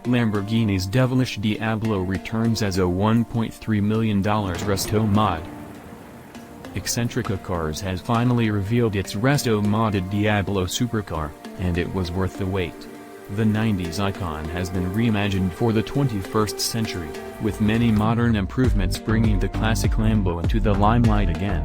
Lamborghini's Devilish Diablo returns as a $1.3 million resto-mod. Eccentrica Cars has finally revealed its resto-modded Diablo supercar, and it was worth the wait. The 90s icon has been reimagined for the 21st century, with many modern improvements bringing the classic Lambo into the limelight again.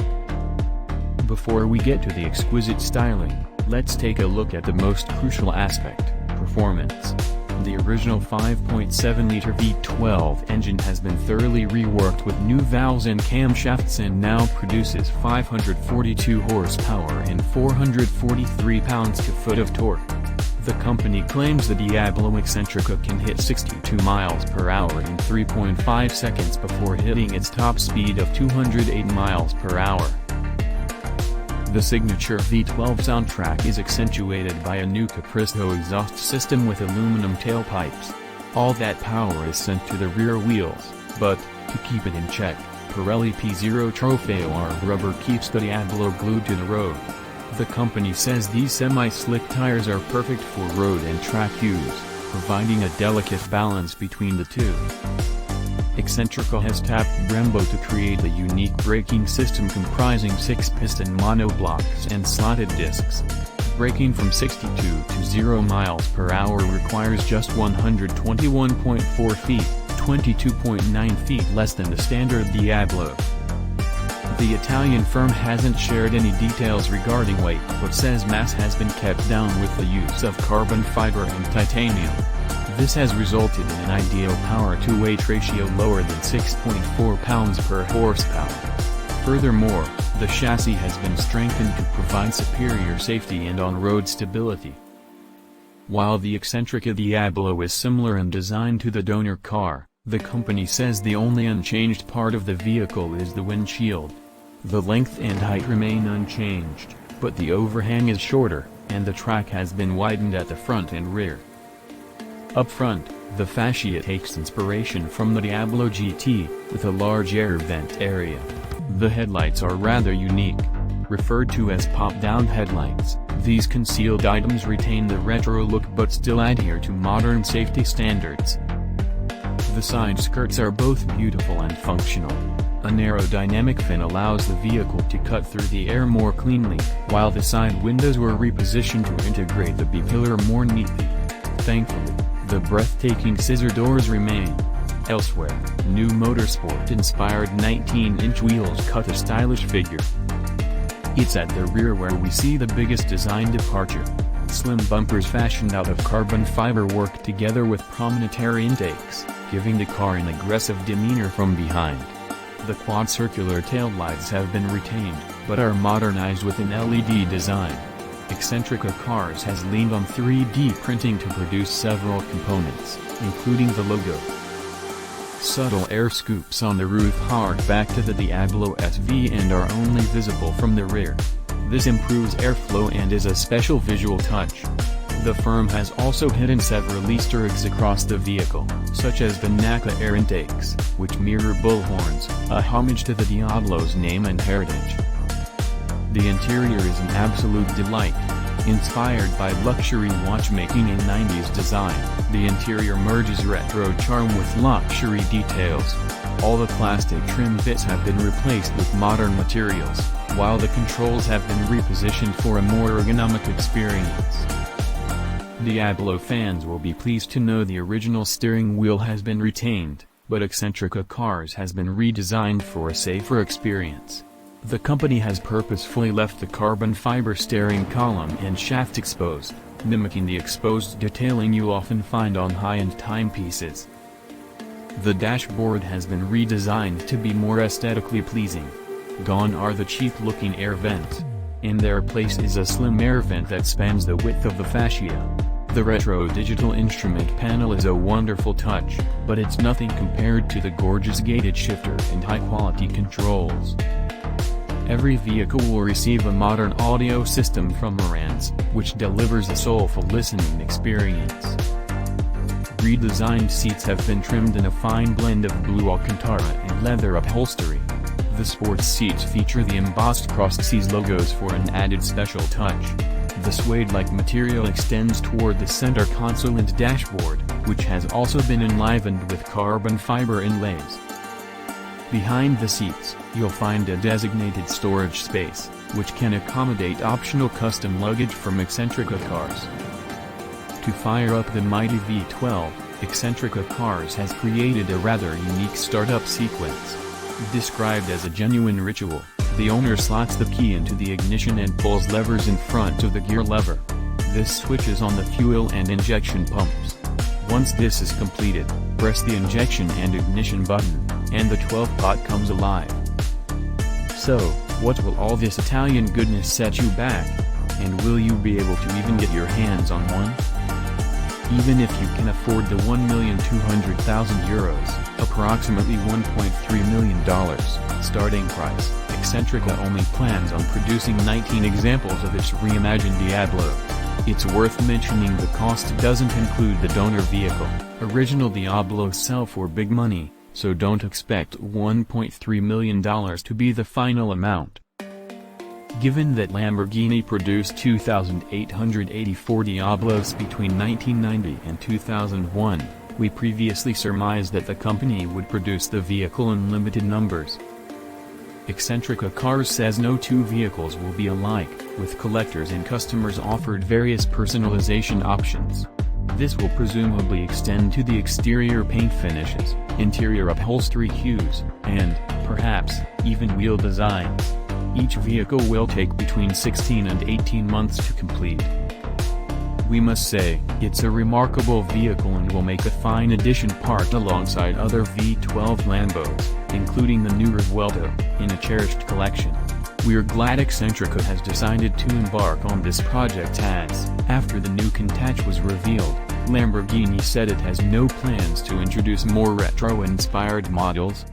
Before we get to the exquisite styling, let's take a look at the most crucial aspect: performance. The original 5.7-liter V12 engine has been thoroughly reworked with new valves and camshafts and now produces 542 horsepower and 443 pounds-to-foot of torque. The company claims the Diablo Eccentrica can hit 62 miles per hour in 3.5 seconds before hitting its top speed of 208 miles per hour. The signature V12 soundtrack is accentuated by a new Capristo exhaust system with aluminum tailpipes. All that power is sent to the rear wheels, but, to keep it in check, Pirelli P0 Trofeo arm rubber keeps the Diablo glued to the road. The company says these semi-slick tires are perfect for road and track use, providing a delicate balance between the two. Eccentrica has tapped Brembo to create a unique braking system comprising 6-piston monoblocks and slotted discs. Braking from 62 to 0 miles per hour requires just 121.4 feet, 22.9 feet less than the standard Diablo. The Italian firm hasn't shared any details regarding weight but says mass has been kept down with the use of carbon fiber and titanium. This has resulted in an ideal power-to-weight ratio lower than 6.4 pounds per horsepower. Furthermore, the chassis has been strengthened to provide superior safety and on-road stability. While the Eccentrica Diablo is similar in design to the donor car, the company says the only unchanged part of the vehicle is the windshield. The length and height remain unchanged, but the overhang is shorter, and the track has been widened at the front and rear. Up front, the fascia takes inspiration from the Diablo GT, with a large air vent area. The headlights are rather unique. Referred to as pop-down headlights, these concealed items retain the retro look but still adhere to modern safety standards. The side skirts are both beautiful and functional. An aerodynamic fin allows the vehicle to cut through the air more cleanly, while the side windows were repositioned to integrate the B-pillar more neatly. Thankfully, the breathtaking scissor doors remain. Elsewhere, new motorsport-inspired 19-inch wheels cut a stylish figure. It's at the rear where we see the biggest design departure. Slim bumpers fashioned out of carbon fiber work together with prominent air intakes, giving the car an aggressive demeanor from behind. The quad-circular taillights have been retained, but are modernized with an LED design. Eccentrica Cars has leaned on 3D printing to produce several components, including the logo. Subtle air scoops on the roof hark back to the Diablo SV and are only visible from the rear. This improves airflow and is a special visual touch. The firm has also hidden several Easter eggs across the vehicle, such as the NACA air intakes, which mirror bullhorns, a homage to the Diablo's name and heritage. The interior is an absolute delight. Inspired by luxury watchmaking and 90s design, the interior merges retro charm with luxury details. All the plastic trim bits have been replaced with modern materials, while the controls have been repositioned for a more ergonomic experience. Diablo fans will be pleased to know the original steering wheel has been retained, but Eccentrica Cars has been redesigned for a safer experience. The company has purposefully left the carbon fiber steering column and shaft exposed, mimicking the exposed detailing you often find on high-end timepieces. The dashboard has been redesigned to be more aesthetically pleasing. Gone are the cheap-looking air vents. In their place is a slim air vent that spans the width of the fascia. The retro digital instrument panel is a wonderful touch, but it's nothing compared to the gorgeous gated shifter and high-quality controls. Every vehicle will receive a modern audio system from Marantz, which delivers a soulful listening experience. Redesigned seats have been trimmed in a fine blend of blue Alcantara and leather upholstery. The sports seats feature the embossed crossed C's logos for an added special touch. The suede-like material extends toward the center console and dashboard, which has also been enlivened with carbon fiber inlays. Behind the seats, you'll find a designated storage space, which can accommodate optional custom luggage from Eccentrica Cars. To fire up the mighty V12, Eccentrica Cars has created a rather unique startup sequence. Described as a genuine ritual, the owner slots the key into the ignition and pulls levers in front of the gear lever. This switches on the fuel and injection pumps. Once this is completed, press the injection and ignition button, and the 12-pot comes alive. So, what will all this Italian goodness set you back? And will you be able to even get your hands on one? Even if you can afford the €1,200,000, approximately $1.3 million, starting price, Eccentrica only plans on producing 19 examples of its reimagined Diablo. It's worth mentioning the cost doesn't include the donor vehicle. Original Diablos sell for big money, so don't expect $1.3 million to be the final amount. Given that Lamborghini produced 2,884 Diablos between 1990 and 2001, we previously surmised that the company would produce the vehicle in limited numbers. Eccentrica Cars says no two vehicles will be alike, with collectors and customers offered various personalization options. This will presumably extend to the exterior paint finishes, interior upholstery hues, and, perhaps, even wheel designs. Each vehicle will take between 16 and 18 months to complete. We must say, it's a remarkable vehicle and will make a fine addition parked alongside other V12 Lambos, including the new Revuelto, in a cherished collection. We're glad Eccentrica has decided to embark on this project as, after the new Countach was revealed, Lamborghini said it has no plans to introduce more retro-inspired models,